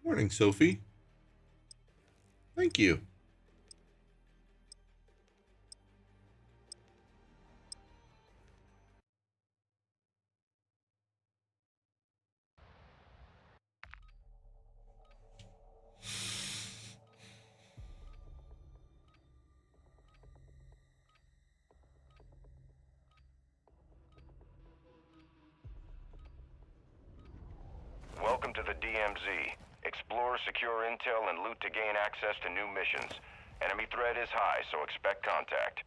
Morning, Sophie. Thank you. Welcome to the DMZ. Explore, secure intel, and loot to gain access to new missions. Enemy threat is high, so expect contact.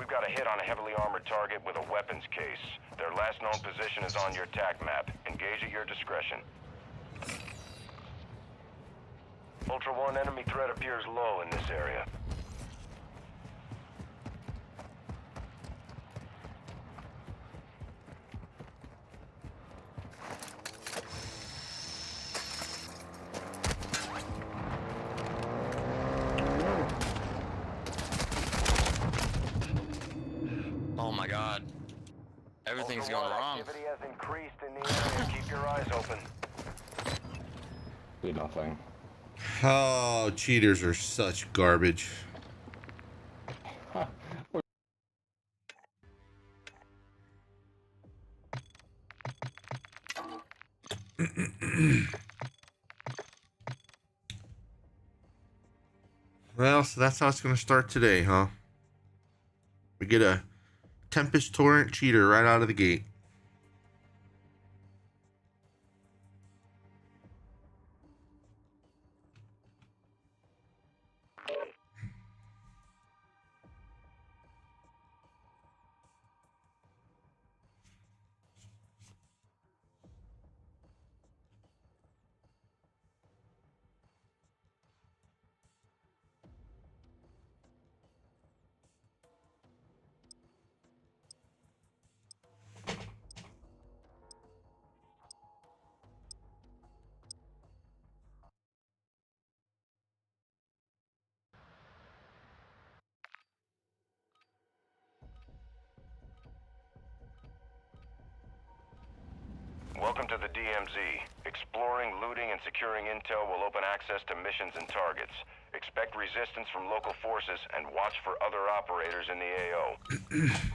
We've got a hit on a heavily armored target with a weapons case. Their last known position is on your TAC map. Engage at your discretion. Ultra One, enemy threat appears low in this area. Oh my god. Everything's Ultra going One, wrong. activity has increased in the area. Keep your eyes open. See nothing. Oh, cheaters are such garbage. Well, so that's how it's going to start today, huh? We get a Tempest Torrent cheater right out of the gate. Welcome to the DMZ. Exploring, looting, and securing intel will open access to missions and targets. Expect resistance from local forces and watch for other operators in the AO.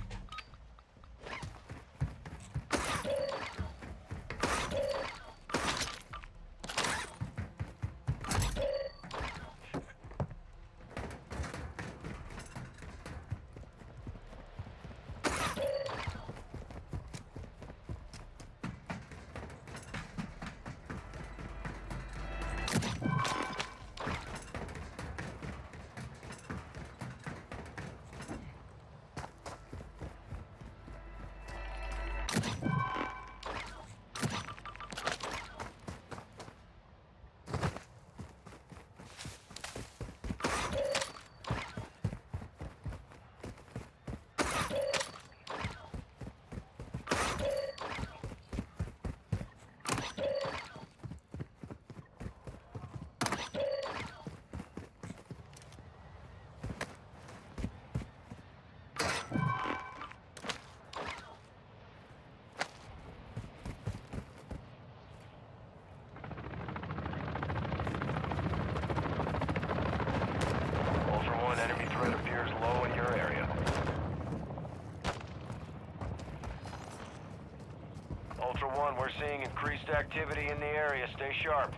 seeing increased activity in the area. Stay sharp.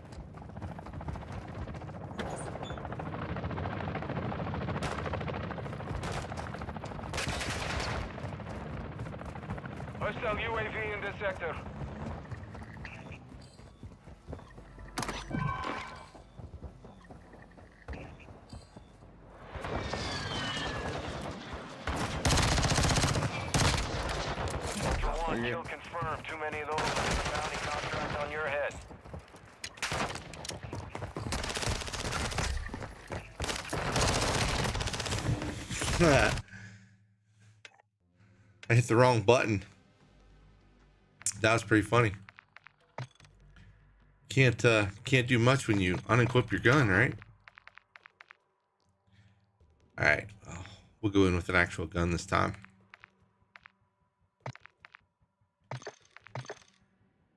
Hostile UAV in this sector. Ultra One, kill confirmed. Too many of those with the bounty contract on your head. I hit the wrong button. That was pretty funny. Can't do much when you unequip your gun, right? All right, well, we'll go in with an actual gun this time.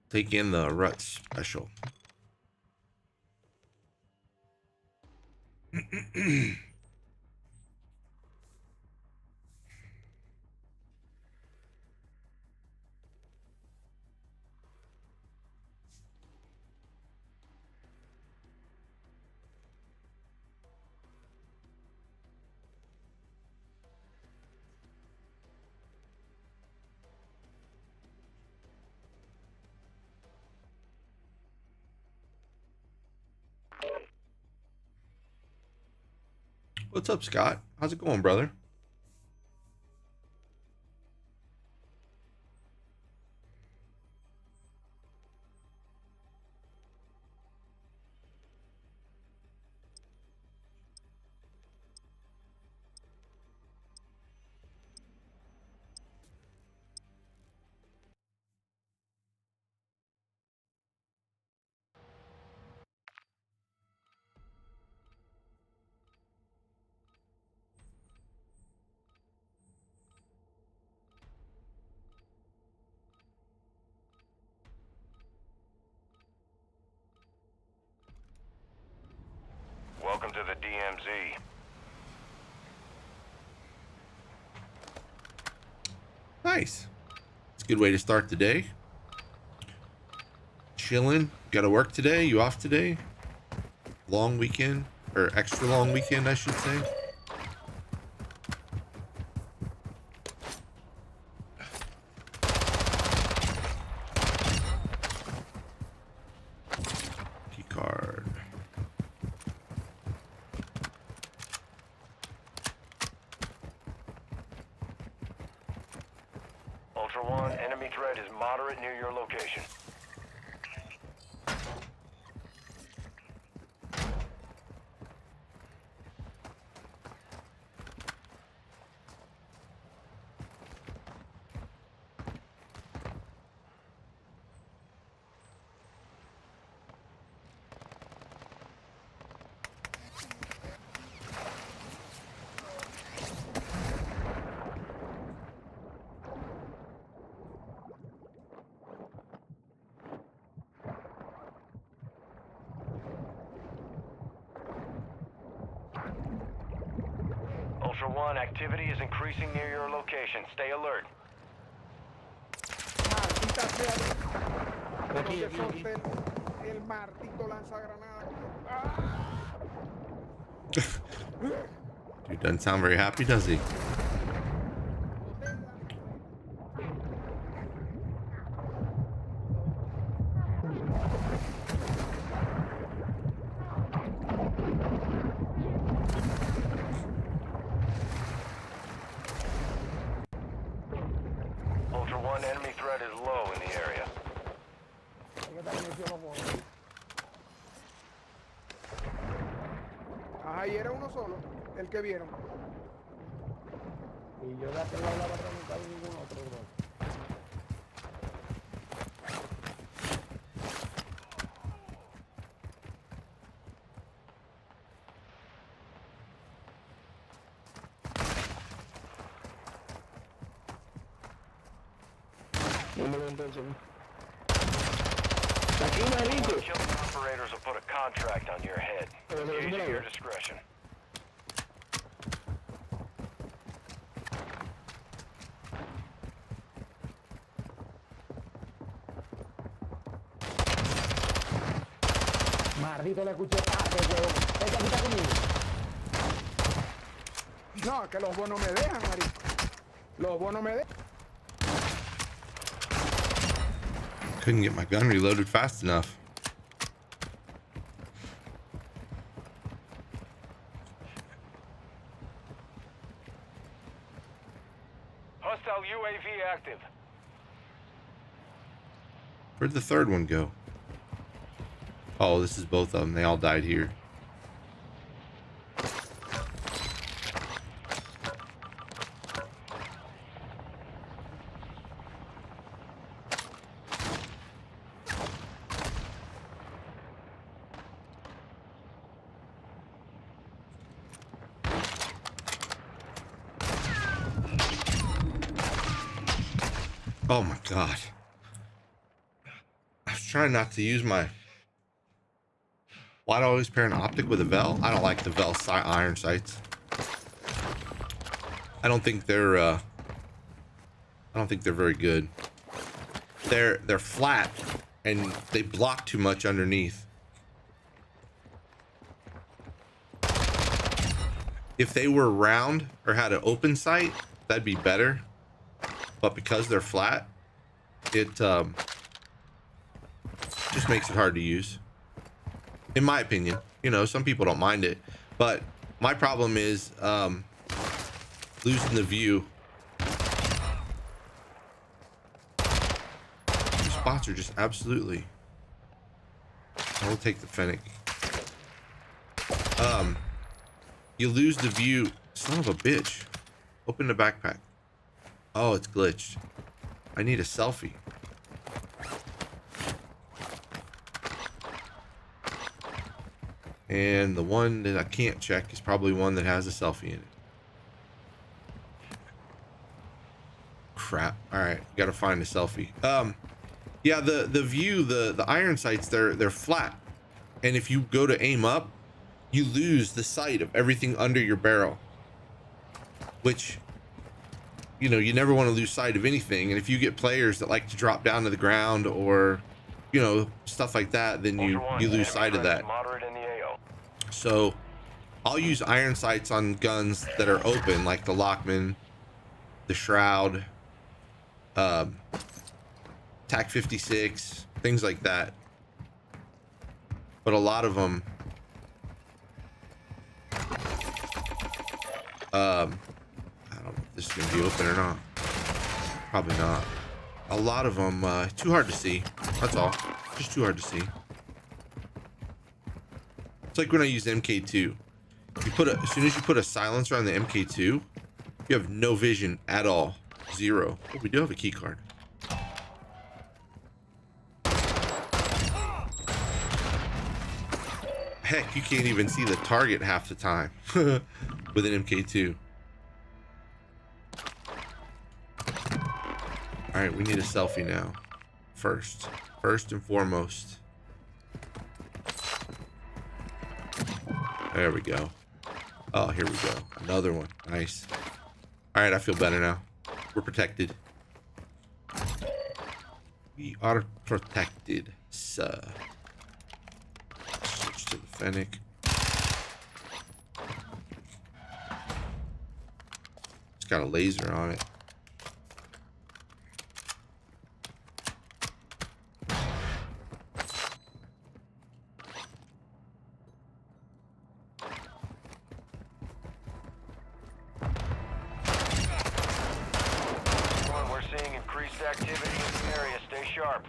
Take in the Rut Special. What's up, Scott? How's it going, brother? Welcome to the DMZ. Nice. It's a good way to start the day. Chilling. Got to work today? You off today? Long weekend? Or extra long weekend, I should say. Key card. Ultra One, enemy threat is moderate near your location. Ultra One, activity is increasing near your location. Stay alert. Maldita sea. ¿Dónde solté el maldito lanzagranada? Dude doesn't sound very happy, does he? Ultra One, enemy threat is low in the area. Ajá, y era uno solo, el que vieron. Y yo de aquel lado la otra nunca vi ningún otro, bro. Killing operators will put a contract on your head. Use at your discretion. Maldito le escuché parte, huevón. Esta aquí está conmigo. No, que los bonos me dejan, marico. Los bonos me dejan. Couldn't get my gun reloaded fast enough. Hostile UAV active. Where'd the third one go? Oh, this is both of them. They all died here. Oh my god. I was trying not to use my... Why do I always pair an optic with a Vel? I don't like the Vel iron sights. I don't think they're very good. They're flat and they block too much underneath. If they were round or had an open sight, that'd be better. But because they're flat, it just makes it hard to use. In my opinion, you know, some people don't mind it, but my problem is losing the view. These spots are just absolutely... I will take the Fennec. You lose the view. Son of a bitch. Open the backpack. Oh, it's glitched. I need a selfie. And the one that I can't check is probably one that has a selfie in it. Crap. All right, gotta find a selfie. Yeah, the view, the iron sights, they're flat, and if you go to aim up, you lose the sight of everything under your barrel, which, you know, you never want to lose sight of anything. And if you get players that like to drop down to the ground or, you know, stuff like that, then you lose sight of that. So I'll use iron sights on guns that are open, like the Lockman, the Shroud, TAC 56, things like that. But a lot of them, I don't know if this is gonna be open or not. Probably not. A lot of them, too hard to see. That's all. Just too hard to see. It's like when I use MK2. You put as soon as you put a silencer on the MK2, you have no vision at all. Zero. Oh, we do have a key card. Heck, you can't even see the target half the time with an MK2. All right, we need a selfie now. First and foremost. There we go. Oh, here we go. Another one. Nice. All right, I feel better now. We're protected. We are protected, sir. Switch to the Fennec. It's got a laser on it. Activity in the area. Stay sharp.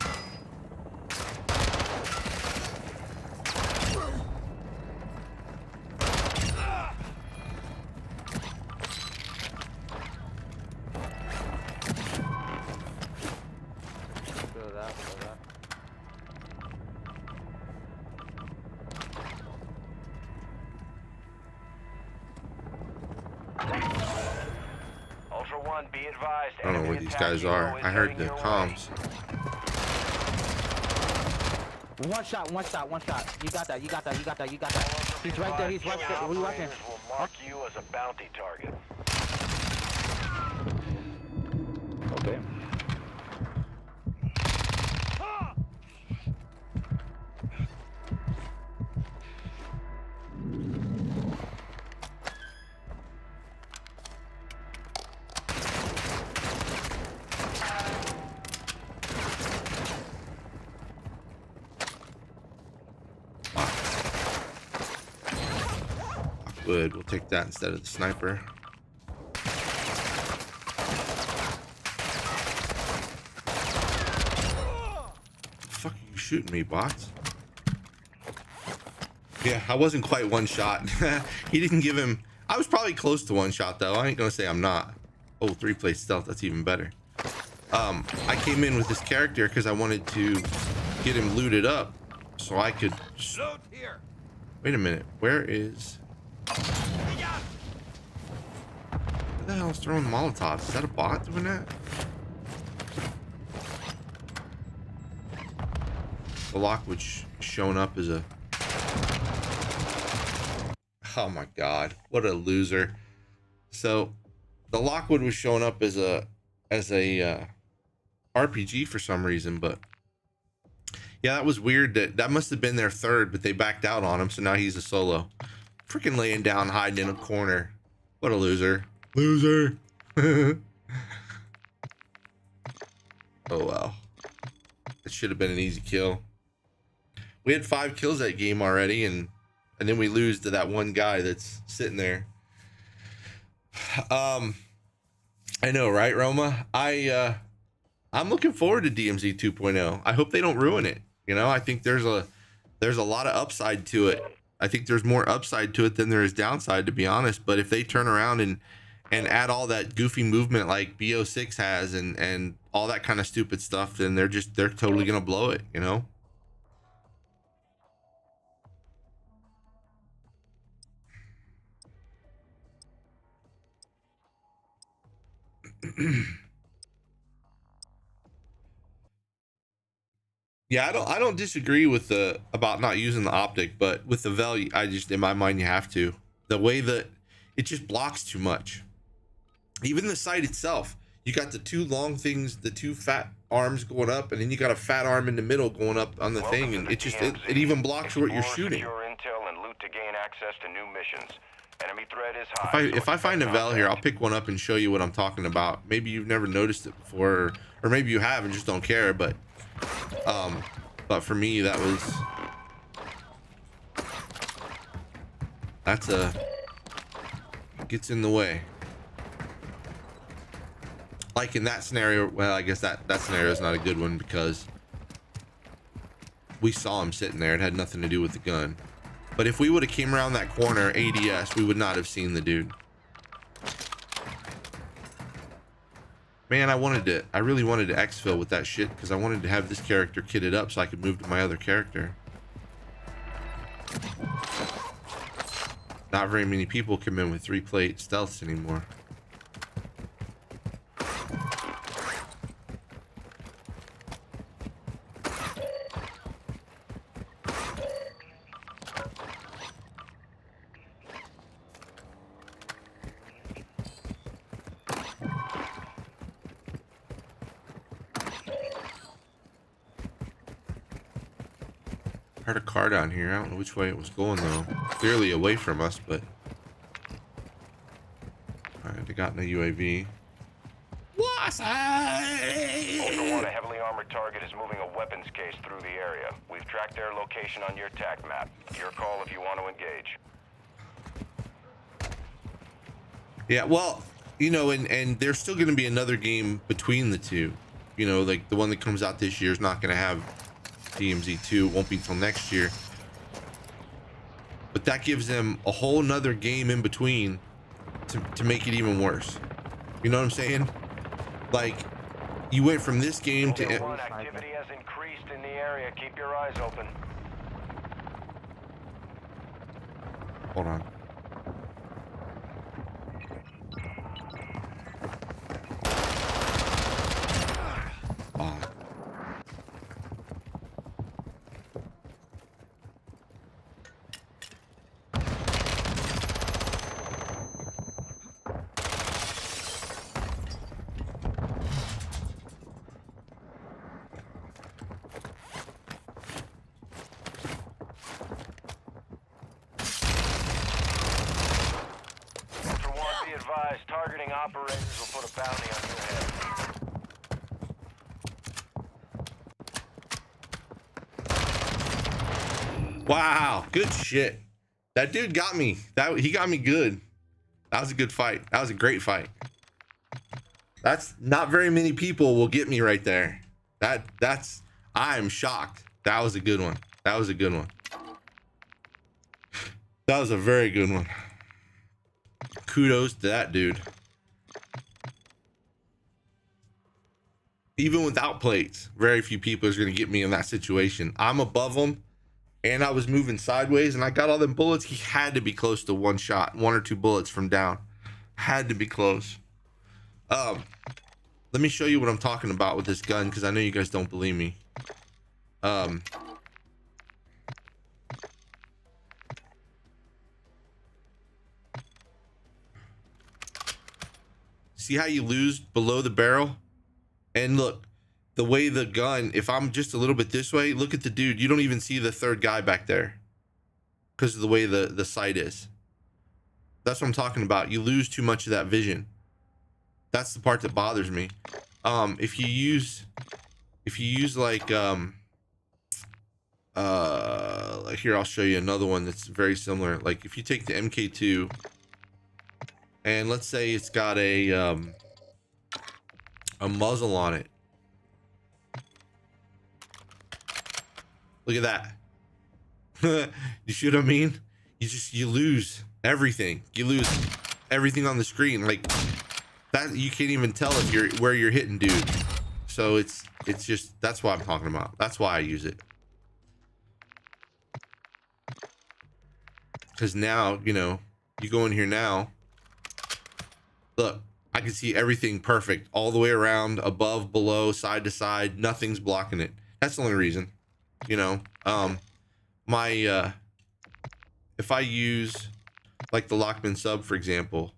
Ultra One, be advised. I don't know where these guys are. I heard the comms. One shot. You got that. He's right there. He's right there. Who are you watching? Will mark you as a bounty target. Okay. wood. We'll take that instead of the sniper. Fuck are you shooting me, bots? Yeah, I wasn't quite one shot. He didn't give him. I was probably close to one shot though. I ain't gonna say I'm not. Oh, 3-play stealth. That's even better. I came in with this character because I wanted to get him looted up so I could. Loot here. Wait a minute. Where is? Who the hell is throwing Molotovs? Is that a bot doing that? The Lockwood showing up as a. Oh my god, what a loser. So the Lockwood was showing up as a RPG for some reason, but yeah, that was weird. That must have been their third, but they backed out on him, so now he's a solo. Freaking laying down, hiding in a corner. What a loser. Loser. Oh wow. It should have been an easy kill. We had 5 kills that game already, and then we lose to that one guy that's sitting there. I know, right, Roma? I'm looking forward to DMZ 2.0. I hope they don't ruin it. You know, I think there's a lot of upside to it. I think there's more upside to it than there is downside, to be honest. But if they turn around and add all that goofy movement like BO6 has and all that kind of stupid stuff, then they're totally gonna blow it, you know? Yeah, I don't disagree with about not using the optic, but with the value, I just, in my mind, you have to. The way that it just blocks too much. Even the sight itself, you got the 2 long things, the 2 fat arms going up, and then you got a fat arm in the middle going up on the thing, and it even blocks what you're shooting. Secure intel and loot to gain access to new missions. Enemy threat is high. If I find a Vel here, I'll pick one up and show you what I'm talking about. Maybe you've never noticed it before, or maybe you have and just don't care, but for me, gets in the way. Like in that scenario, well, I guess that scenario is not a good one because we saw him sitting there. It had nothing to do with the gun. But if we would have came around that corner ADS, we would not have seen the dude. Man, I really wanted to exfil with that shit because I wanted to have this character kitted up so I could move to my other character. Not very many people come in with 3-plate stealths anymore. Heard a car down here. I don't know which way it was going though. Clearly away from us, but alright, they got in a UAV. Ultra One, a heavily armored target is moving a weapons case through the area. We've tracked their location on your TAC map. Your call if you want to engage. Yeah, well, you know, and there's still going to be another game between the two. You know, like the one that comes out this year is not going to have DMZ 2, won't be till next year, but that gives them a whole nother game in between to make it even worse. You know what I'm saying? Like, you went from this game to Activity has increased in the area. Keep your eyes open. hold on. Targeting operators will put a bounty on your head. Wow, good shit. That dude got me. He got me good. That was a good fight. That was a great fight. That's not very many people will get me right there. I'm shocked. That was a good one. That was a good one. That was a very good one. Kudos to that dude. Even without plates, very few people is going to get me in that situation. I'm above him, and I was moving sideways, and I got all them bullets. He had to be close to one shot, 1 or 2 bullets from down. Had to be close. Let me show you what I'm talking about with this gun, because I know you guys don't believe me. See how you lose below the barrel? And look, the way the gun, if I'm just a little bit this way, look at the dude. You don't even see the third guy back there because of the way the sight is. That's what I'm talking about. You lose too much of that vision. That's the part that bothers me. If you use like here, I'll show you another one that's very similar. Like if you take the MK2 and let's say it's got a muzzle on it. Look at that. You see what I mean? You lose everything. You lose everything on the screen. Like that, you can't even tell if where you're hitting, dude. So it's just, that's what I'm talking about. That's why I use it. Because now, you know, you go in here now. Look, I can see everything perfect all the way around, above, below, side to side. Nothing's blocking it. That's the only reason, you know. If I use like the Lockman sub, for example,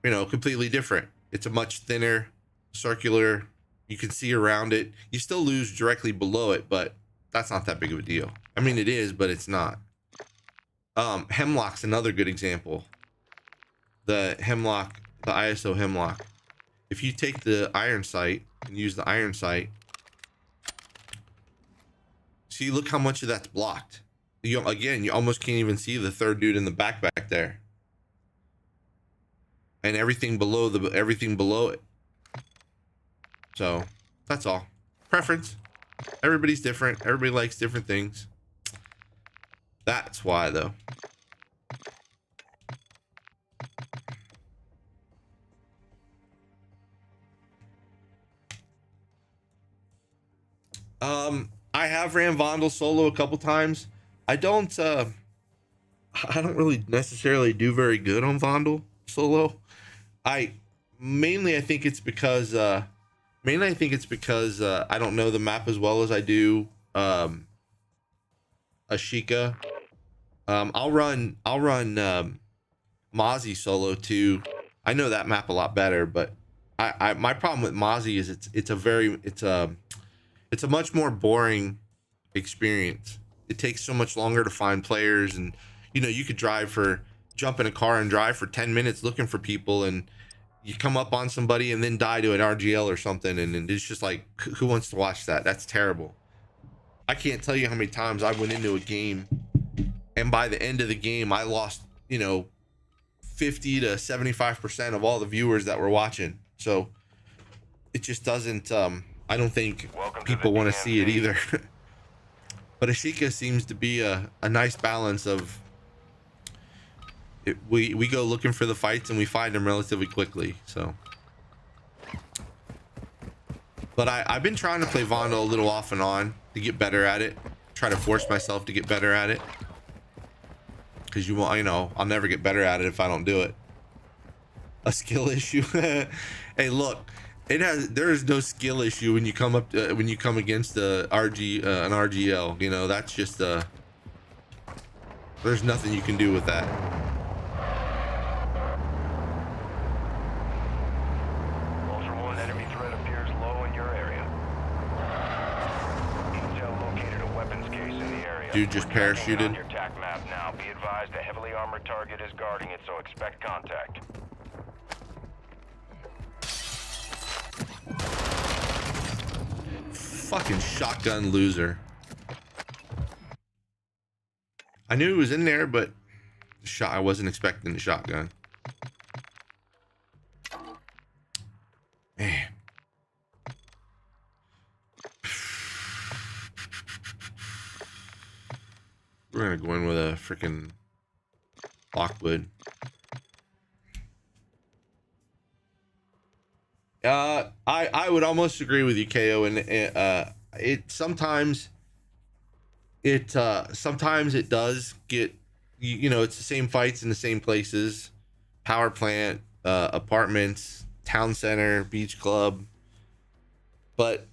you know, completely different. It's a much thinner, circular. You can see around it. You still lose directly below it, but that's not that big of a deal. I mean, it is, but it's not. Hemlock's another good example. The Hemlock, the ISO Hemlock. If you take the iron sight and use the iron sight, see, look how much of that's blocked. You almost can't even see the third dude in the back there. And everything below it. So that's all. Preference. Everybody's different. Everybody likes different things. That's why, though. I have ran Vandal solo a couple times. I don't really necessarily do very good on Vandal solo. I think it's because I don't know the map as well as I do Ashika. I'll run Mozzie solo too. I know that map a lot better, but my problem with Mozzie is it's a much more boring experience. It takes so much longer to find players, and you know, you could jump in a car and drive for 10 minutes looking for people, and you come up on somebody and then die to an RGL or something, and it's just like, who wants to watch that? That's terrible. I can't tell you how many times I went into a game and by the end of the game I lost, you know, 50 to 75% of all the viewers that were watching. So it just doesn't I don't think people want to see it either. But Ashika seems to be a nice balance of it. We go looking for the fights and we find them relatively quickly. So, but I've been trying to play Vandal a little off and on to get better at it. Try to force myself to get better at it, because you know, I'll never get better at it if I don't do it. A skill issue. Hey, look, there is no skill issue when you come up when you come against an RGL. You know, that's just there's nothing you can do with that. Ultra One, enemy threat appears low in your area. Intel located a weapons case in the area. Dude just parachuted. On your TAC map now. Be advised, a heavily armored target is guarding it, so expect contact. Fucking shotgun loser. I knew it was in there, but I wasn't expecting the shotgun. Man. We're gonna go in with a freaking Lockwood. I would almost agree with you, KO, and sometimes it does get, you know, it's the same fights in the same places, power plant, apartments, town center, beach club, but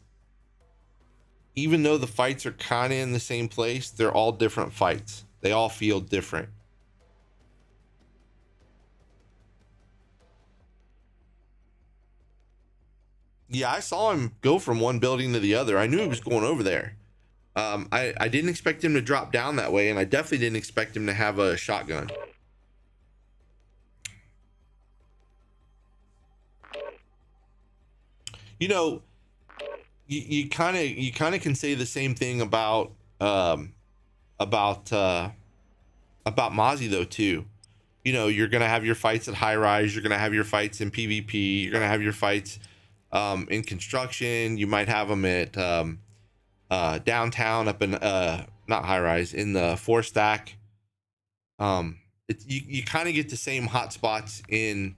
even though the fights are kind of in the same place, they're all different fights. They all feel different. Yeah, I saw him go from one building to the other. I knew he was going over there. I didn't expect him to drop down that way, and I definitely didn't expect him to have a shotgun. You know, you kind of can say the same thing about Mozzie though too. You know, you're gonna have your fights at high rise. You're gonna have your fights in PvP. You're gonna have your fights in construction. You might have them at downtown, up in not high rise, in the 4-stack. You kind of get the same hot spots in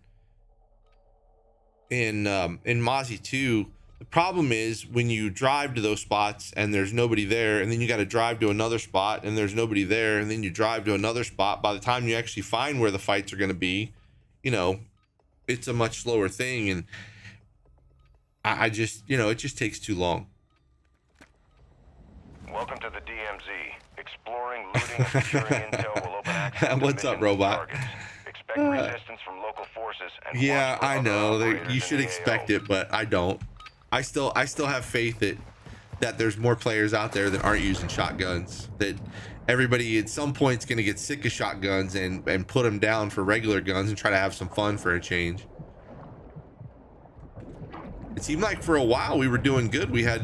Mozzie too. The problem is when you drive to those spots and there's nobody there, and then you got to drive to another spot and there's nobody there, and then you drive to another spot. By the time you actually find where the fights are going to be, you know, it's a much slower thing. And I just, you know, it just takes too long. Welcome to the DMZ. Exploring, looting, and securing intel will open access to What's up, missions and robot? targets. Expect resistance from local forces and Yeah, watch for I other know operators you should in the expect AO. it, but I don't. I still have faith that there's more players out there that aren't using shotguns. That everybody at some point is going to get sick of shotguns and put them down for regular guns and try to have some fun for a change. It seemed like for a while we were doing good. We had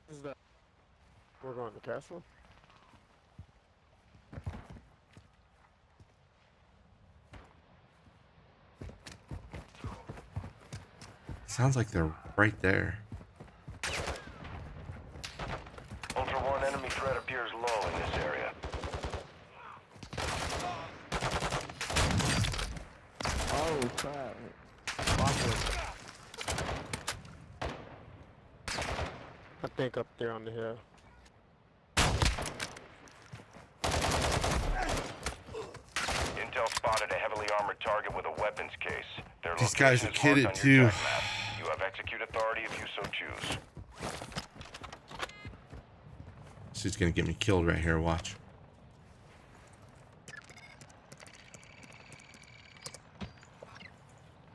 Is that? We're going to castle. sounds like they're right there. Ultra One, enemy threat appears low in this area. Oh crap! I think up there on the hill. Intel spotted a heavily armored target with a weapons case. Their These guys are location is kitted marked on your too. attack map. You have execute authority if you so choose. This is gonna get me killed right here. Watch.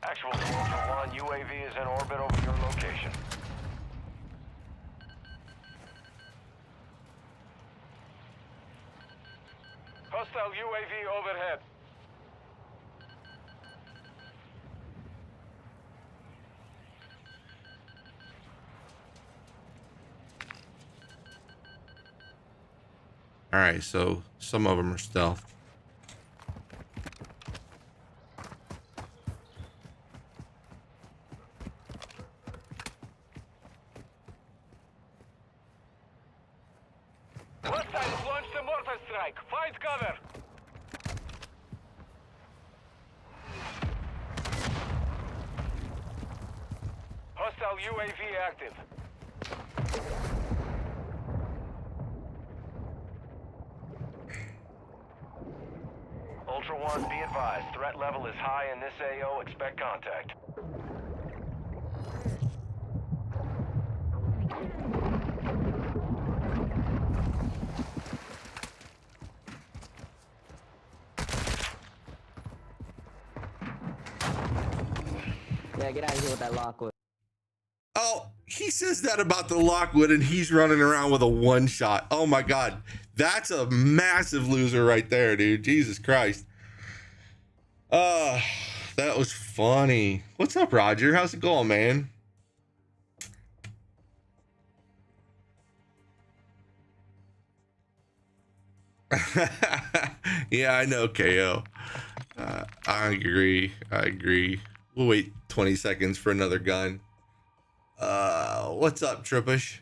Actual to Ultra One, UAV is in orbit over your location. Hostile UAV overhead. All right, so some of them are stealth. Hostiles launched a mortar strike. Find cover. Hostile UAV active. Ultra One, be advised. Threat level is high in this AO. Expect contact. Yeah, get out of here with that Lockwood. Oh, he says that about the Lockwood, and he's running around with a one shot. Oh my God, that's a massive loser right there, dude. Jesus Christ. Uh, that was funny. What's up, Roger? How's it going, man? Yeah, I know, KO. I agree. I agree. We'll wait 20 seconds for another gun. What's up, Troopish?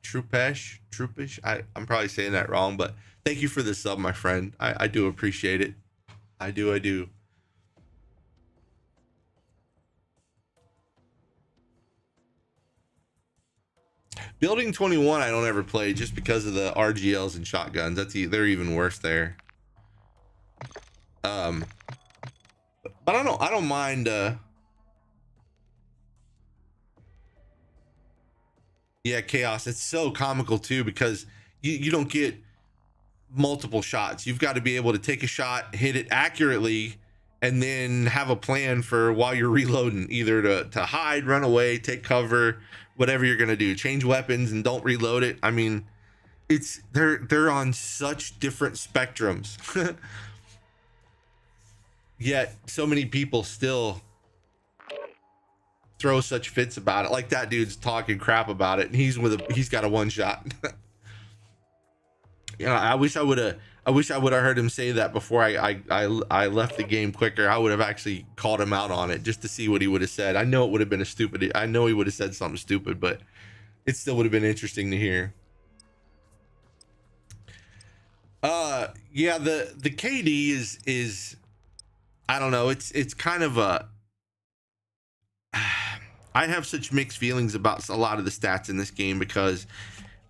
Troopish? I'm probably saying that wrong, but thank you for the sub, my friend. I do appreciate it. I do. Building 21 I don't ever play just because of the RGLs and shotguns. They're even worse there. But I don't mind yeah, chaos. It's so comical too because you don't get multiple shots. You've got to be able to take a shot, hit it accurately, and then have a plan for while you're reloading, either to hide, run away, take cover, whatever you're gonna do, change weapons and don't reload it. I mean, they're on such different spectrums. Yet so many people still throw such fits about it. Like that dude's talking crap about it and he's got a one shot. Yeah, I wish I would have heard him say that before I left the game quicker. I would have actually called him out on it just to see what he would have said. I know it would have been I know he would have said something stupid, but it still would have been interesting to hear. Yeah, the KD is I don't know, it's kind of a I have such mixed feelings about a lot of the stats in this game because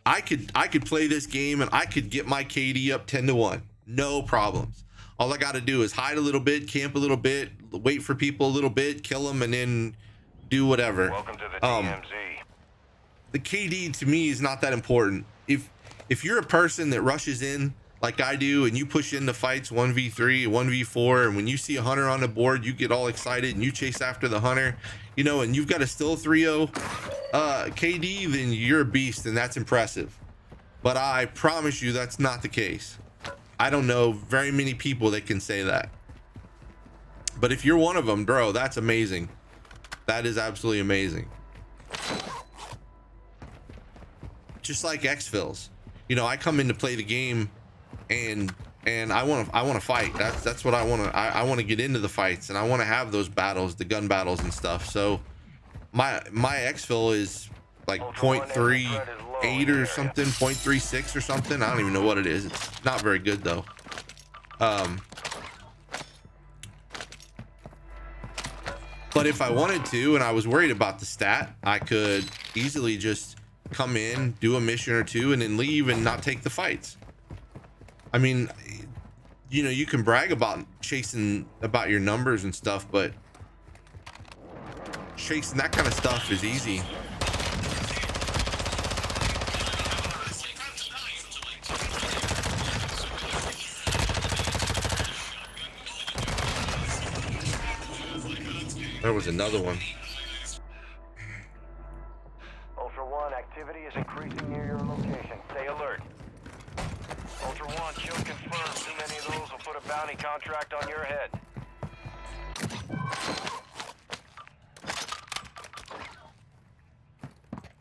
I could play this game and I could get my KD up 10-1, no problems. All I got to do is hide a little bit, camp a little bit, wait for people a little bit, kill them, and then do whatever. Welcome to the DMZ. The KD to me is not that important. If you're a person that rushes in like I do and you push into fights 1v3, 1v4, and when you see a hunter on the board, you get all excited and you chase after the hunter, you know, and you've got a still 3-0 KD, then you're a beast and that's impressive. But I promise you that's not the case. I don't know very many people that can say that. But if you're one of them, bro, that's amazing. That is absolutely amazing. Just like X-Fills. You know, I come in to play the game and I want to fight. That's what I want to. I want to get into the fights and I want to have those battles, the gun battles and stuff. So my X-Fill is like 0.38 or something, 0.36 or something. I don't even know what it is. It's not very good though. But if I wanted to and I was worried about the stat, I could easily just come in, do a mission or two, and then leave and not take the fights. I mean, you know, you can brag about chasing about your numbers and stuff, but chasing that kind of stuff is easy. There was another one. Ultra One, activity is increasing near your location. Stay alert. Ultra One, kill confirmed. Too many of those will put a bounty contract on your head.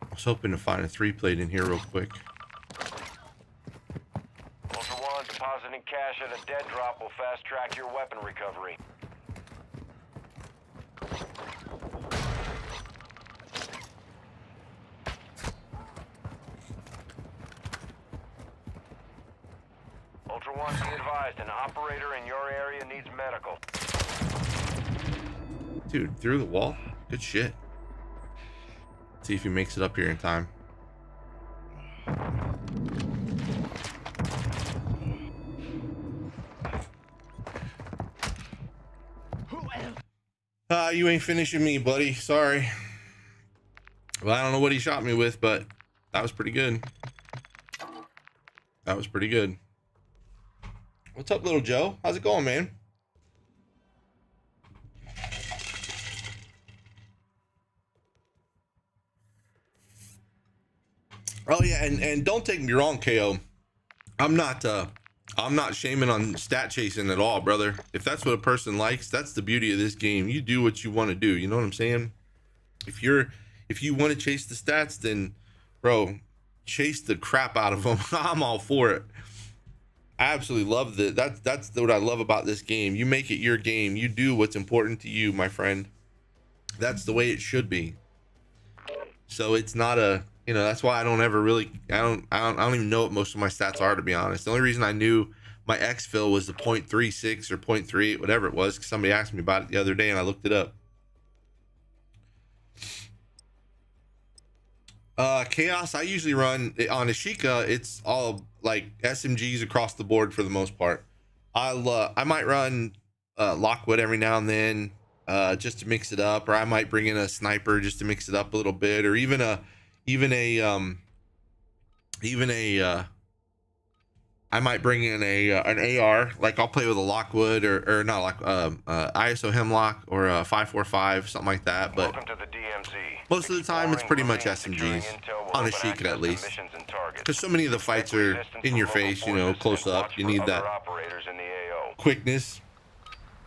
I was hoping to find a 3-plate in here real quick. Ultra One, depositing cash at a dead drop will fast track your weapon recovery. Ultra One, be advised, an operator in your area needs medical. Dude, through the wall? Good shit. See if he makes it up here in time. You ain't finishing me, buddy. Sorry. Well, I don't know what he shot me with, but that was pretty good. That was pretty good. What's up, little Joe? How's it going, man? Oh yeah, and don't take me wrong, KO. I'm not I'm not shaming on stat chasing at all, brother. If that's what a person likes, that's the beauty of this game. You do what you want to do. You know what I'm saying? If you want to chase the stats, then bro, chase the crap out of them. I'm all for it. I absolutely love that's what I love about this game. You make it your game. You do what's important to you, my friend. That's the way it should be. So it's not a, you know, that's why I don't ever really, I don't even know what most of my stats are, to be honest. The only reason I knew my exfil was the 0.36 or 0.38, whatever it was, because somebody asked me about it the other day and I looked it up. Chaos, I usually run on Ashika. It's all like SMGs across the board for the most part. I might run Lockwood every now and then, just to mix it up, or I might bring in a sniper just to mix it up a little bit, or even a I might bring in an AR. Like I'll play with a Lockwood or not ISO Hemlock or a 545, something like that. But Welcome to the DMZ. most of the time it's pretty much SMGs on Ashika, at least, because so many of the fights are in your face, you know, close up. You need that quickness.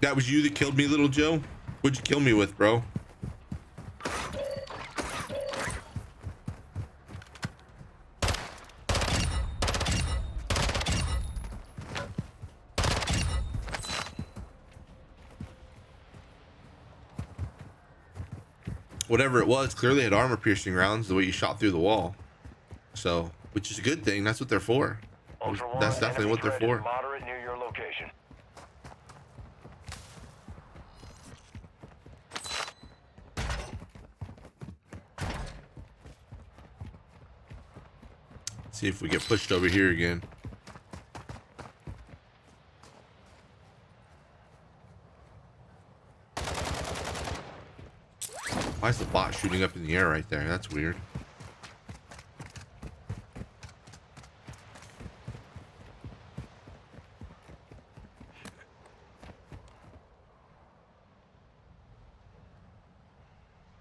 That was you that killed me, Little Joe? What'd you kill me with, bro? Whatever it was, clearly had armor piercing rounds the way you shot through the wall. So, which is a good thing. That's what they're for. That's definitely what they're for. Moderate near your location. See if we get pushed over here again. Why is the bot shooting up in the air right there? That's weird.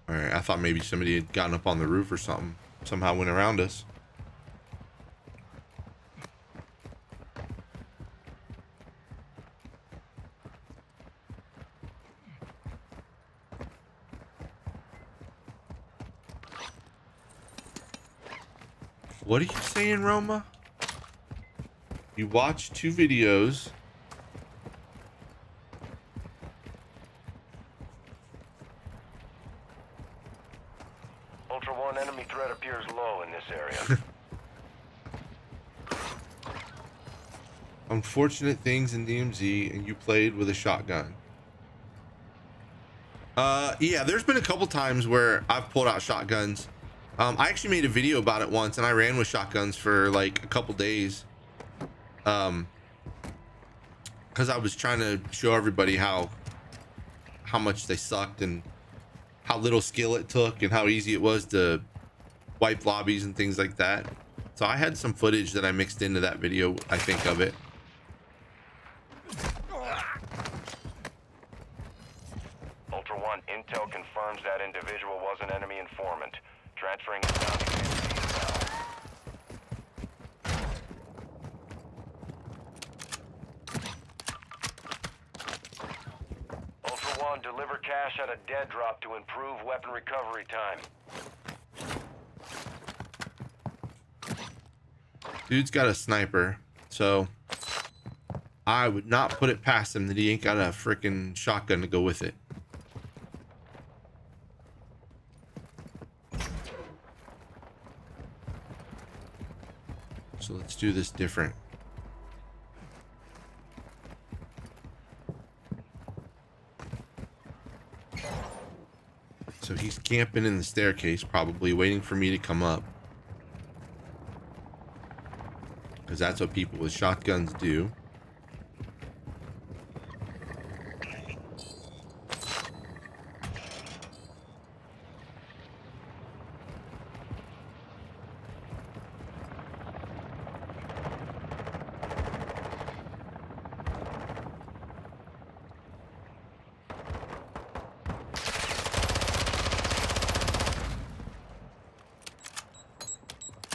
All right, I thought maybe somebody had gotten up on the roof or something. Somehow went around us. What are you saying, Roma? You watched 2 videos. Ultra One, enemy threat appears low in this area. Unfortunate things in DMZ, and you played with a shotgun. Yeah, there's been a couple times where I've pulled out shotguns. I actually made a video about it once, and I ran with shotguns for like a couple days. Because I was trying to show everybody how much they sucked and how little skill it took and how easy it was to wipe lobbies and things like that. So I had some footage that I mixed into that video, I think, of it. Ultra One, intel confirms that individual was an enemy informant. Transferring it down to DMZ now. Ultra One, deliver cash at a dead drop to improve weapon recovery time. Dude's got a sniper, so I would not put it past him that he ain't got a freaking shotgun to go with it. So let's do this different. So he's camping in the staircase, probably waiting for me to come up. Because that's what people with shotguns do.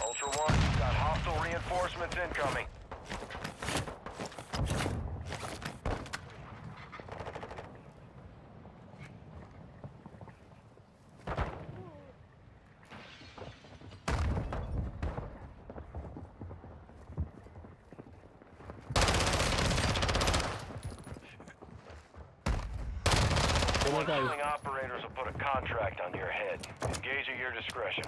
Ultra One, got hostile reinforcements incoming. tell you. Killing operators will put a contract on your head. Engage at your discretion.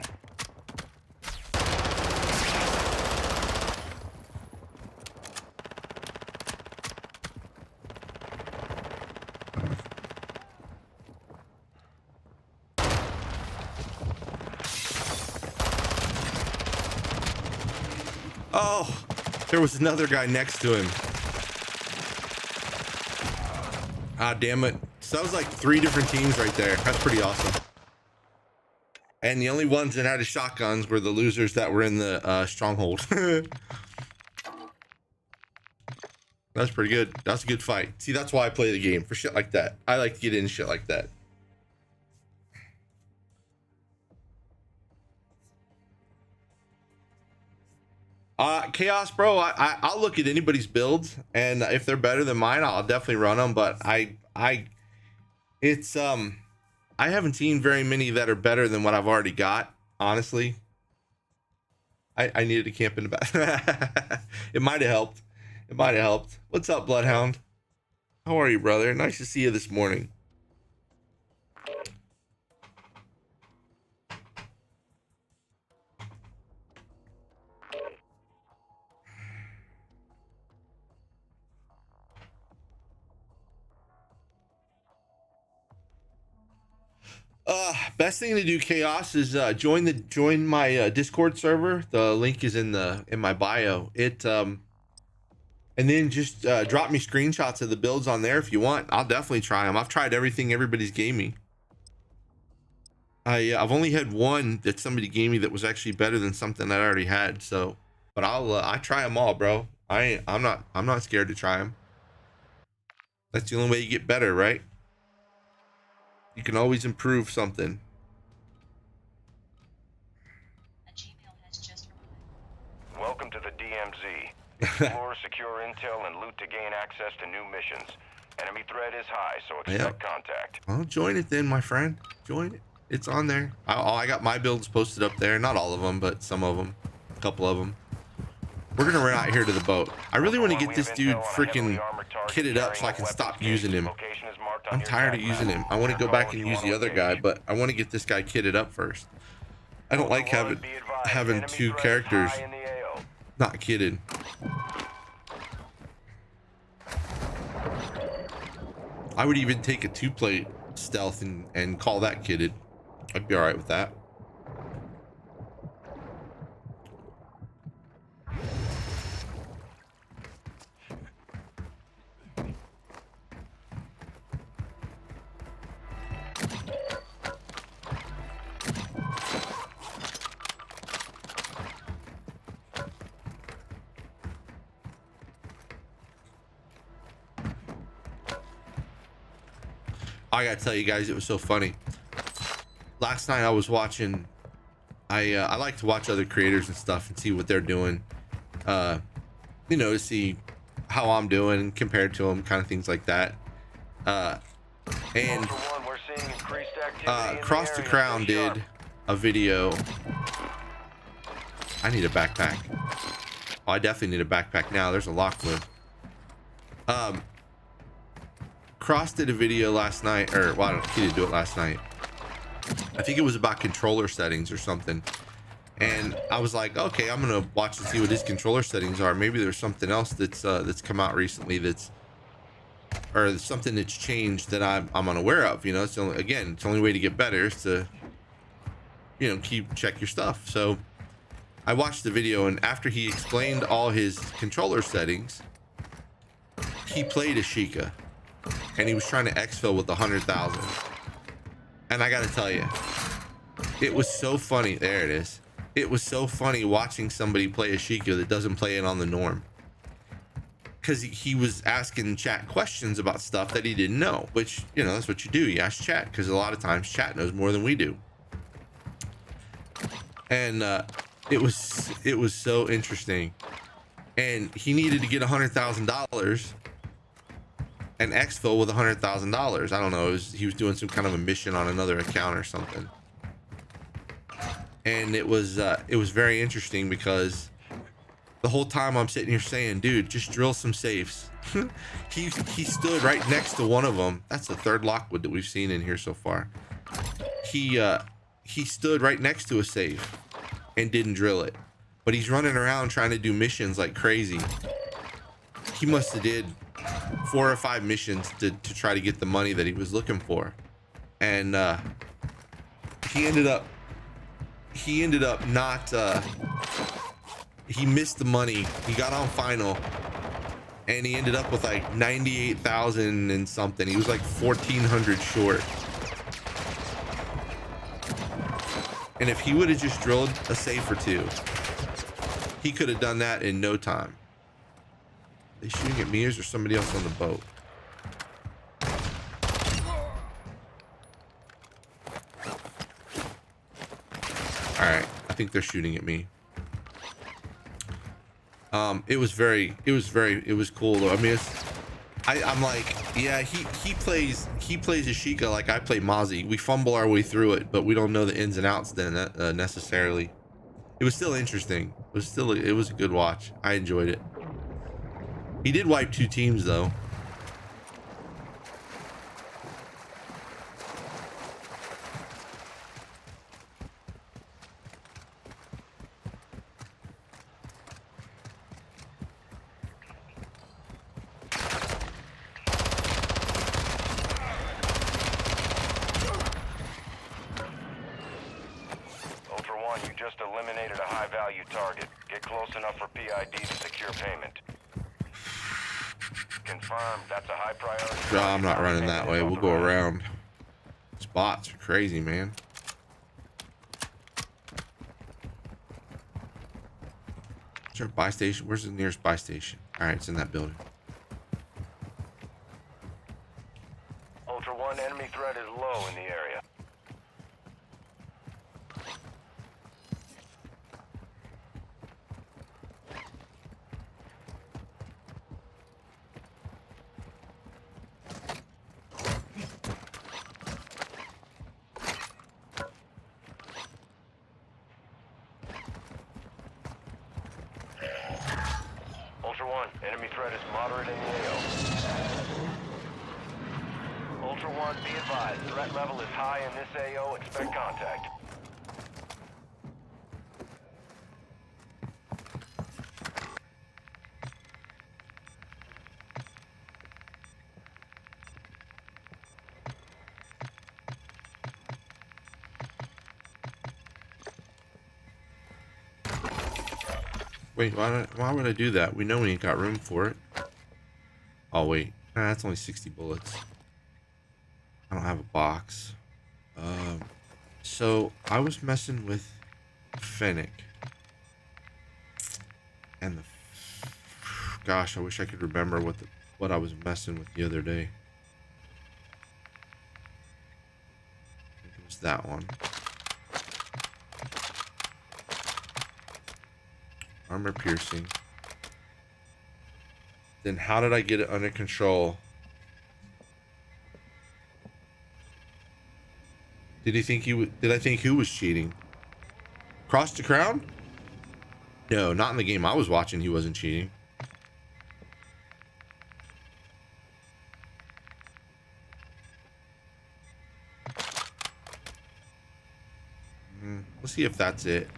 Oh, there was another guy next to him. Ah, damn it. So that was like 3 different teams right there. That's pretty awesome. And the only ones that had shotguns were the losers that were in the stronghold. That's pretty good. That's a good fight. See, that's why I play the game, for shit like that. I like to get in shit like that. Chaos, bro, I'll look at anybody's builds, and if they're better than mine, I'll definitely run them. But I haven't seen very many that are better than what I've already got, honestly. I needed to camp in the back. It might have helped. It might have helped. What's up, Bloodhound? How are you, brother? Nice to see you this morning. Best thing to do, Chaos, is join my Discord server. The link is in my bio. And then just drop me screenshots of the builds on there if you want. I'll definitely try them. I've tried everything everybody's gave me. I've only had one that somebody gave me that was actually better than something that I already had. So, but I try them all, bro. I'm not scared to try them. That's the only way you get better, right? You can always improve something. Welcome to the DMZ. Explore, secure intel, and loot to gain access to new missions. Enemy threat is high, so expect contact. Well, join it then, my friend. Join it. It's on there. I got my builds posted up there. Not all of them, but some of them. A couple of them. We're gonna run out here to the boat. I really want to get this dude freaking kitted up so I can stop using him. I'm tired of using him. I want to go back and use the other guy, but I want to get this guy kitted up first. I don't like having 2 characters not kitted. I would even take a 2-plate stealth and call that kitted. I'd be all right with that. I gotta tell you guys, it was so funny. Last night I was watching, I like to watch other creators and stuff and see what they're doing, you know, to see how I'm doing compared to them, kind of things like that. And Cross the Crown did a video. I need a backpack. Oh, I definitely need a backpack now. There's a Lockwood. Cross did a video last night, or well, I don't know, he didn't do it last night. I think it was about controller settings or something. And I was like, okay, I'm gonna watch and see what his controller settings are. Maybe there's something else that's come out recently or something that's changed that I'm unaware of. You know, it's only, again, it's the only way to get better is to, you know, check your stuff. So I watched the video, and after he explained all his controller settings, he played Ashika. And he was trying to exfil with 100,000. And I gotta tell you, it was so funny. There it is. It was so funny watching somebody play Ashika that doesn't play it on the norm. Because he was asking chat questions about stuff that he didn't know. Which, you know, that's what you do. You ask chat, because a lot of times chat knows more than we do. And it was so interesting. And he needed to get $100,000 and exfil with $100,000. I don't know. He was doing some kind of a mission on another account or something. And it was very interesting because the whole time I'm sitting here saying, dude, just drill some safes. he stood right next to one of them. That's the third Lockwood that we've seen in here so far. He stood right next to a safe and didn't drill it, but he's running around trying to do missions like crazy. He must have did 4 or 5 missions to try to get the money that he was looking for, and he ended up not he missed the money. He got on final and he ended up with like 98,000 and something. He was like 1,400 short. And if he would have just drilled a safe or 2, he could have done that in no time. Are they shooting at me, or is there somebody else on the boat? All right, I think they're shooting at me. It was cool though. I mean, I'm like, yeah, he plays Ashika like I play Mazrah. We fumble our way through it, but we don't know the ins and outs then necessarily. It was still interesting. It was a good watch. I enjoyed it. He did wipe 2 teams though. Target. Get close enough for PID to secure payment. Confirmed. That's a high priority. No, I'm not running that way. We'll go around. Spots are crazy, man. Is there a buy station? Where's the nearest buy station? All right, it's in that building. Ultra One, enemy threat is low in the area. Ultra One, enemy threat is moderate in the AO. Ultra One, be advised, threat level is high in this AO, expect contact. Wait, why would I do that? We know we ain't got room for it. Oh wait, nah, that's only 60 bullets. I don't have a box. So I was messing with Fennec, and gosh, I wish I could remember what I was messing with the other day. I think it was that one. Armor piercing. Then how did I get it under control? Did I think who was cheating? Cross to crown? No, not in the game I was watching. He wasn't cheating. Let's see if that's it.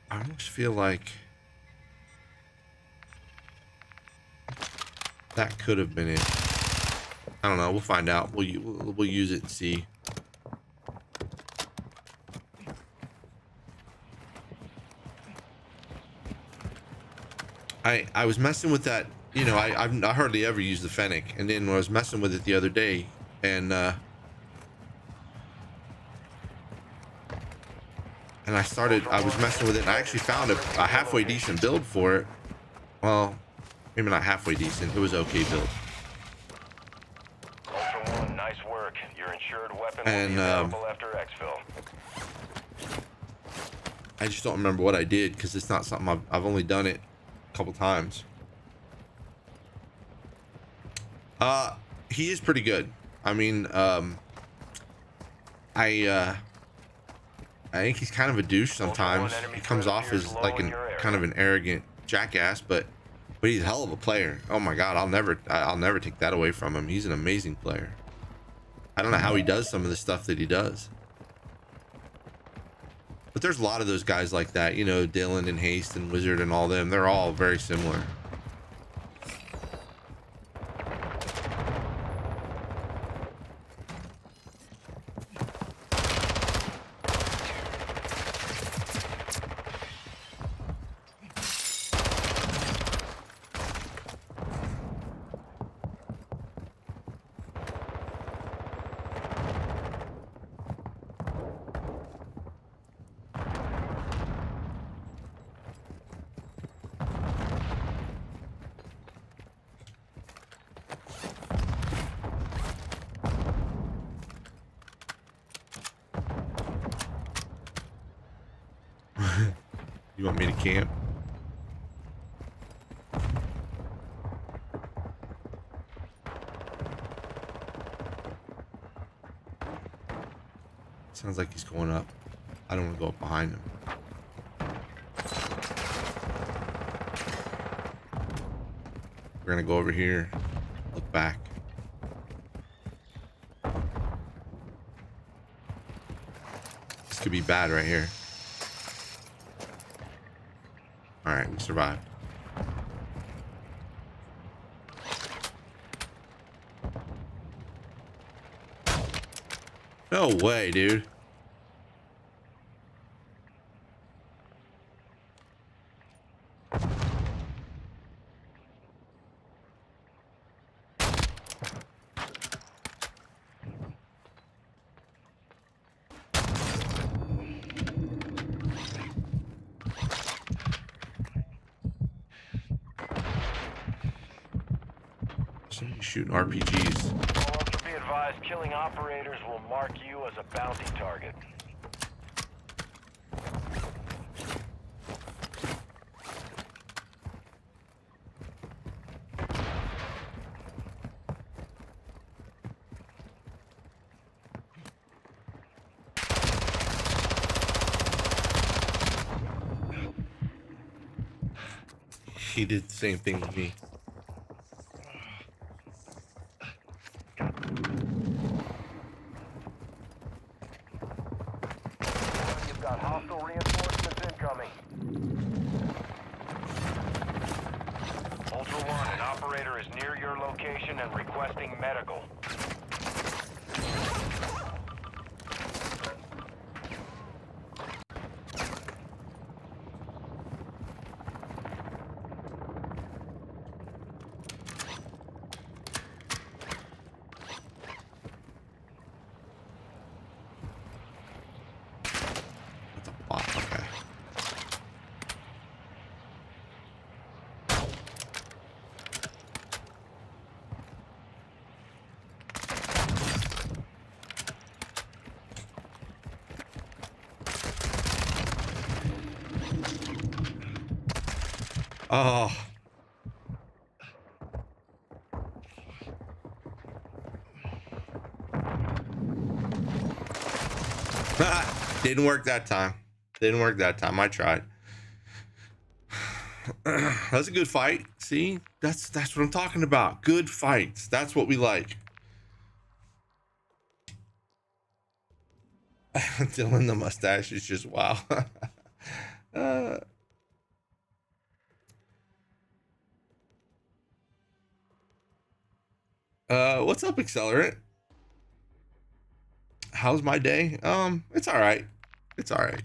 I almost feel like that could have been it. I don't know. We'll find out. We'll use it and see. I was messing with that. You know, I hardly ever use the Fennec, and then I was messing with it the other day, and I was messing with it, and I actually found a halfway decent build for it. Well, maybe not halfway decent. It was okay build. Ultra One, nice work. Your insured weapon And, will be available after exfil. I just don't remember what I did because it's not something I've only done it a couple times. He is pretty good. I mean, I think he's kind of a douche sometimes. He comes off as like kind of an arrogant jackass, but he's a hell of a player. Oh my god, I'll never take that away from him. He's an amazing player. I don't know how he does some of the stuff that he does. But there's a lot of those guys like that, you know, Dylan and Haste and Wizard and all them. They're all very similar. You want me to camp? Sounds like he's going up. I don't want to go up behind him. We're gonna go over here, look back. This could be bad right here. All right, we survived. No way, dude. Somebody's shooting RPGs. Also be advised, killing operators will mark you as a bounty target. He did the same thing with me. You've got hostile reinforcements incoming. Ultra One, an operator is near your location and requesting medical. Okay. Oh. Didn't work that time. Didn't work that time. I tried. That's a good fight. See, that's what I'm talking about. Good fights. That's what we like. Dylan, the mustache is just wow. What's up, Accelerant? How's my day? It's all right. It's all right.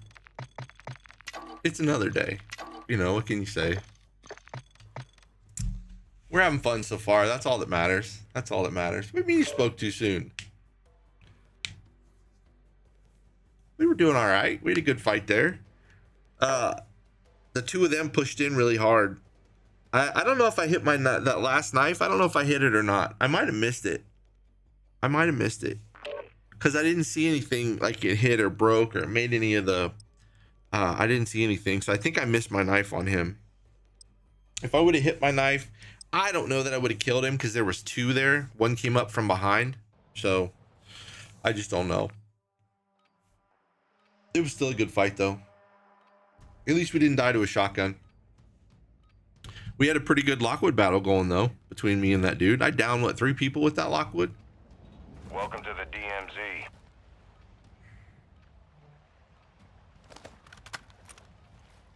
It's another day. You know, what can you say? We're having fun so far. That's all that matters. That's all that matters. Maybe you spoke too soon. We were doing all right. We had a good fight there. The two of them pushed in really hard. I don't know if I hit that last knife. I don't know if I hit it or not. I might have missed it. I might have missed it. Because I didn't see anything like it hit or broke or made any of the... I didn't see anything. So I think I missed my knife on him. If I would have hit my knife, I don't know that I would have killed him because there was two there. One came up from behind. So I just don't know. It was still a good fight though. At least we didn't die to a shotgun. We had a pretty good Lockwood battle going though, between me and that dude. I downed what, 3 people with that Lockwood? Welcome to the DMZ.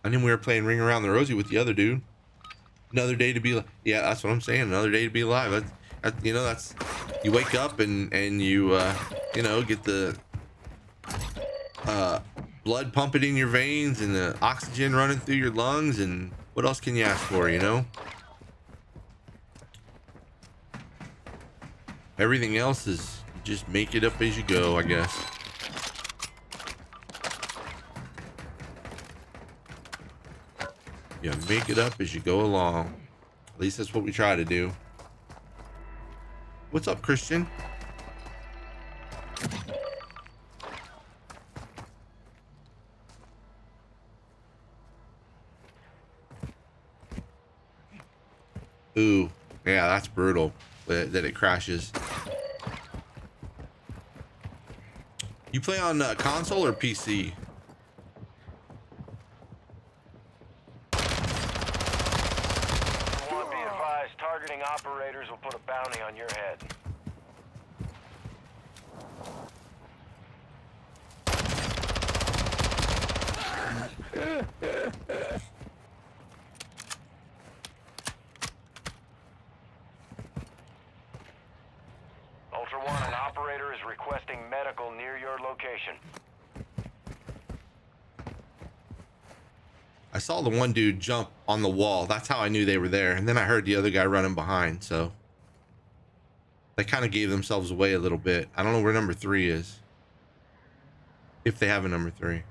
And then we were playing Ring Around the Rosie with the other dude. Another day to be, yeah, that's what I'm saying. Another day to be alive. You know, that's, you wake up and you, you know, get the blood pumping in your veins and the oxygen running through your lungs, and what else can you ask for, you know? Everything else is just make it up as you go, I guess. You make it up as you go along. At least that's what we try to do. What's up, Christian? Ooh, yeah, that's brutal that it crashes. You play on console or PC? One, be advised, targeting operators will put a bounty on your head. Ultra One, an operator is requesting medical near your location. I saw the one dude jump on the wall. That's how I knew they were there. And then I heard the other guy running behind. So they kind of gave themselves away a little bit. I don't know where number 3 is. If they have a number 3.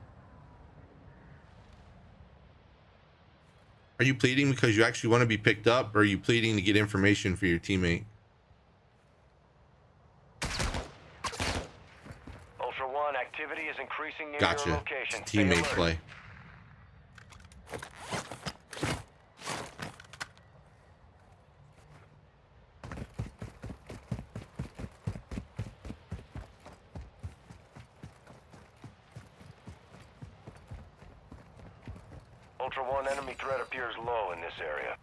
Are you pleading because you actually want to be picked up, or are you pleading to get information for your teammate? Ultra One, activity is increasing near Gotcha. your location. It's Stay teammate alert. play. Ultra One, enemy threat appears low in this area.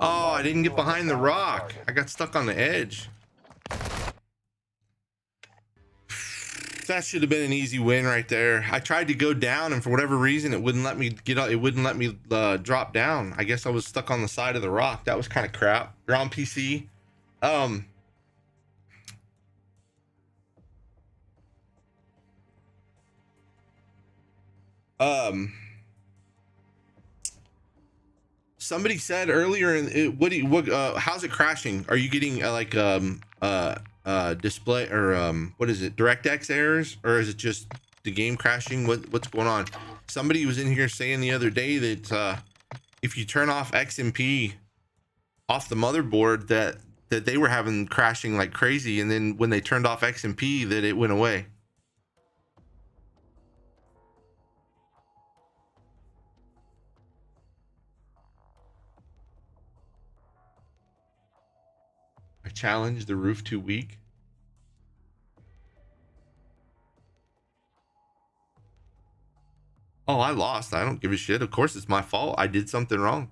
Oh, I didn't get behind the rock. I got stuck on the edge. That should have been an easy win right there. I tried to go down, and for whatever reason, it wouldn't let me get up. It wouldn't let me drop down. I guess I was stuck on the side of the rock. That was kind of crap. You're on PC. Somebody said earlier, how's it crashing? Are you getting display or what is it, DirectX errors, or is it just the game crashing? What's going on? Somebody was in here saying the other day that if you turn off XMP off the motherboard, that they were having crashing like crazy, and then when they turned off XMP, that it went away. I challenged the roof too weak. Oh, I lost. I don't give a shit. Of course it's my fault. I did something wrong.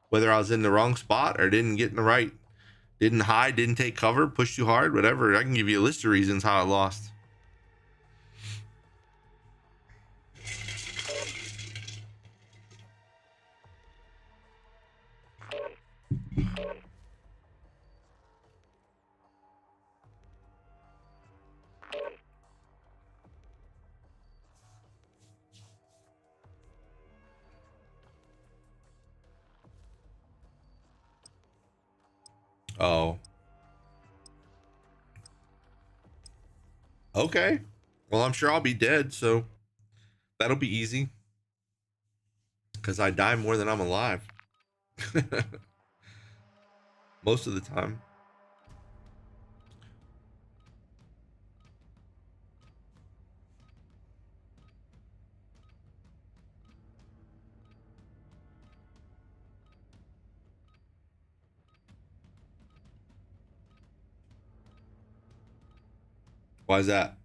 Whether I was in the wrong spot or didn't get in the right, didn't hide, didn't take cover, pushed too hard, whatever. I can give you a list of reasons how I lost. Oh. Okay. Well, I'm sure I'll be dead, so that'll be easy. Because I die more than I'm alive. Most of the time. Why is that?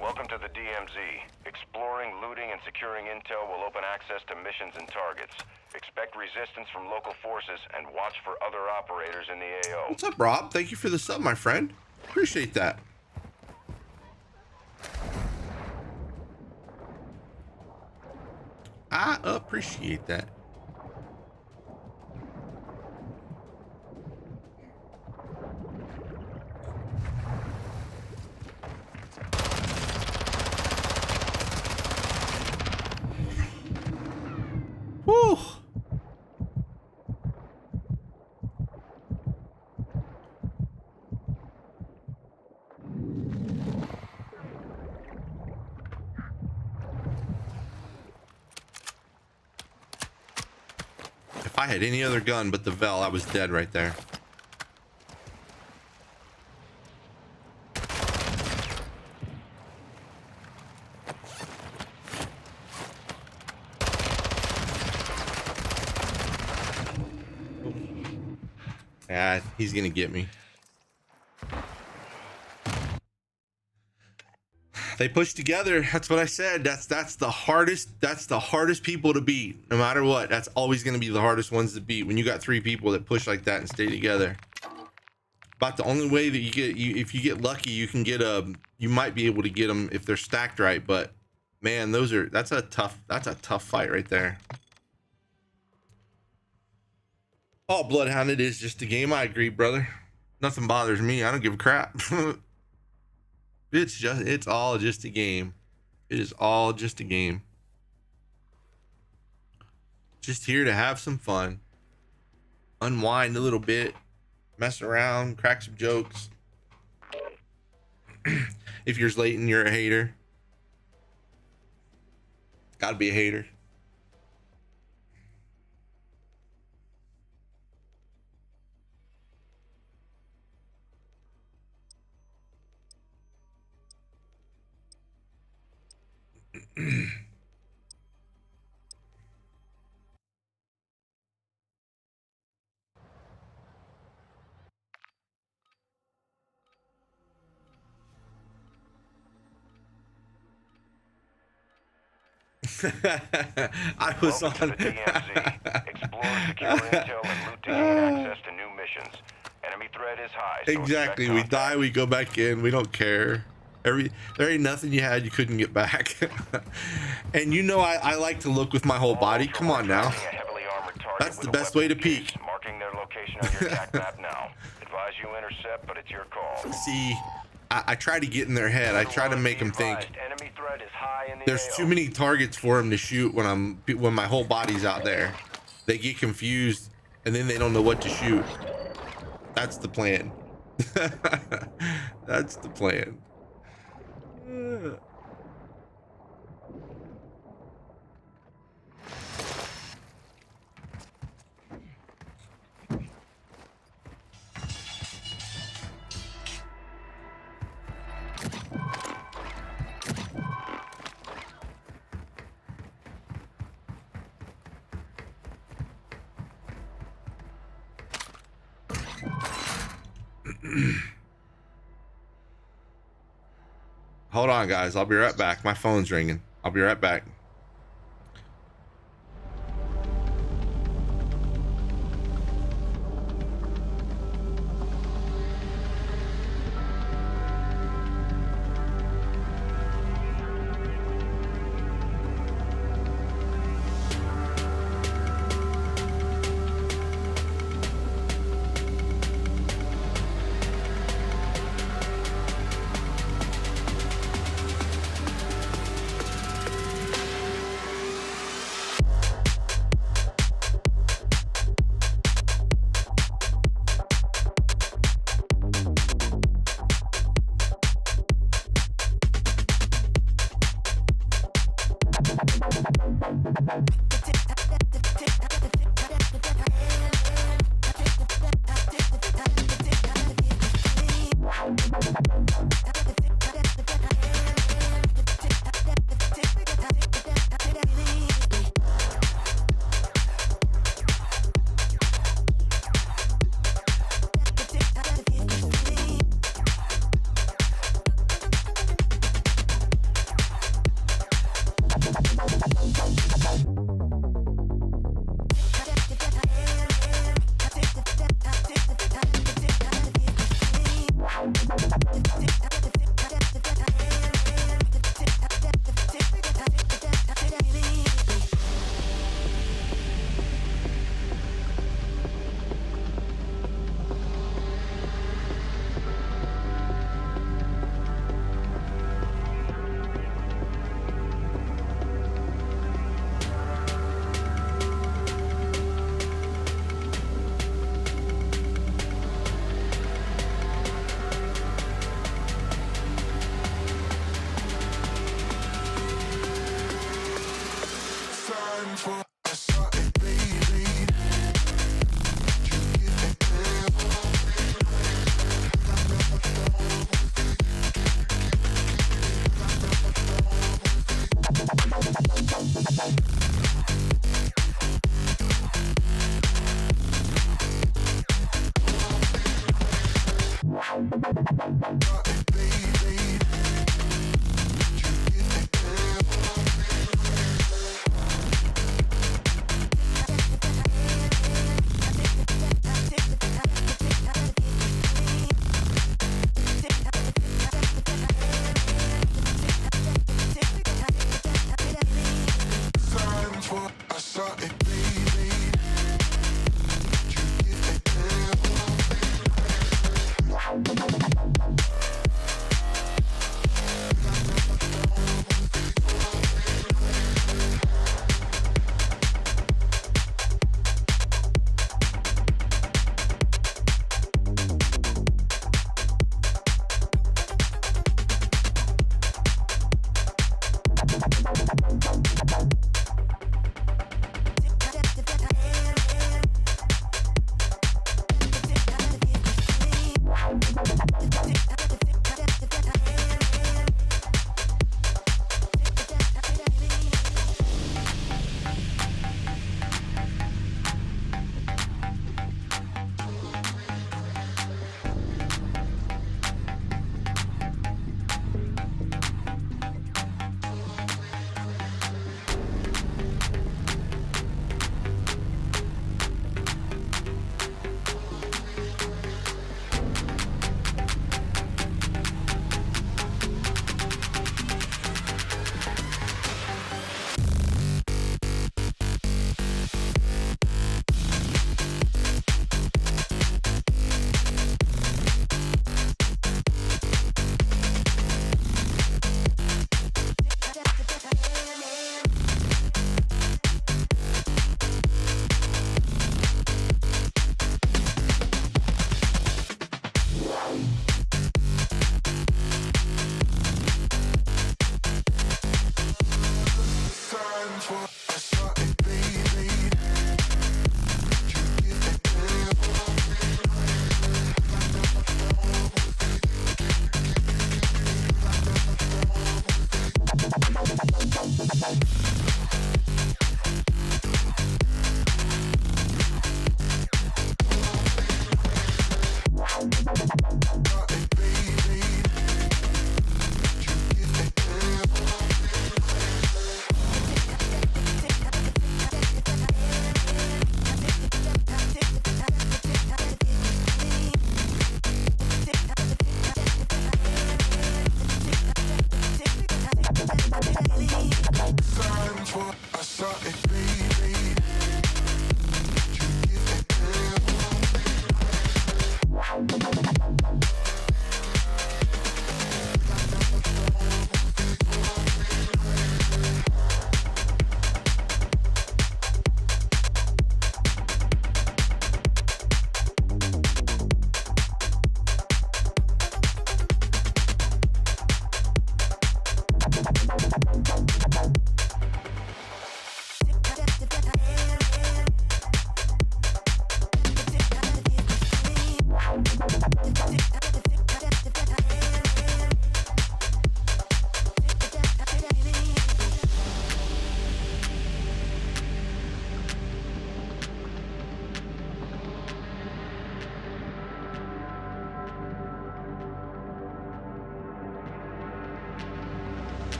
Welcome to the DMZ. Exploring, looting, and securing intel will open access to missions and targets. Expect resistance from local forces and watch for other operators in the AO. What's up, Rob? Thank you for the sub, my friend. Appreciate that. I appreciate that. Whew. If I had any other gun but the Vel, I was dead right there. Yeah, he's gonna get me. They push together. That's what I said. That's the hardest people to beat. No matter what, that's always gonna be the hardest ones to beat. When you got three people that push like that and stay together. About the only way that if you get lucky, you can get you might be able to get them if they're stacked right. But man, that's a tough fight right there. Oh, Bloodhound, it is just a game. I agree, brother. Nothing bothers me. I don't give a crap. It's all just a game. It is all just a game. Just here to have some fun. Unwind a little bit. Mess around. Crack some jokes. If you're late and you're a hater. Gotta be a hater. I was Welcome on to the DMZ. Explore, secure intel, and loot to gain access to new missions. Enemy threat is high. So exactly. expect We contact. die, we go back in. We don't care. There ain't nothing you had you couldn't get back. And you know I like to look with my whole body. Come on now. Tracking a heavily armored target That's with the a best way to weapons peek. case, marking their location on your attack map now. Advise you intercept, but it's your call. See, I try to get in their head. I try to make them think. Enemy threat is high in the There's AO. too many targets for them to shoot when my whole body's out there. They get confused and then they don't know what to shoot. That's the plan. That's the plan. Hold on, guys. I'll be right back. My phone's ringing. I'll be right back.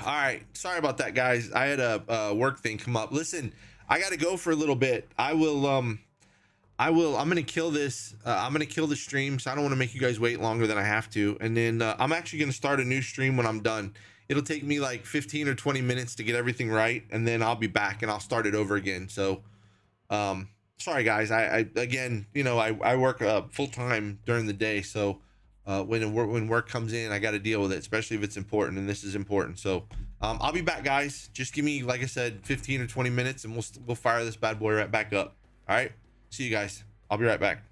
All right, sorry about that, guys. I had a work thing come up. Listen, I got to go for a little bit. I'm gonna kill this. I'm gonna kill the stream, so I don't want to make you guys wait longer than I have to. And then I'm actually gonna start a new stream when I'm done. It'll take me like 15 or 20 minutes to get everything right, and then I'll be back and I'll start it over again. So sorry guys. I again, you know, I work full time during the day, so when work comes in, I got to deal with it, especially if it's important, and this is important. So I'll be back, guys. Just give me, like I said, 15 or 20 minutes, and we'll fire this bad boy right back up. All right, see you guys. I'll be right back.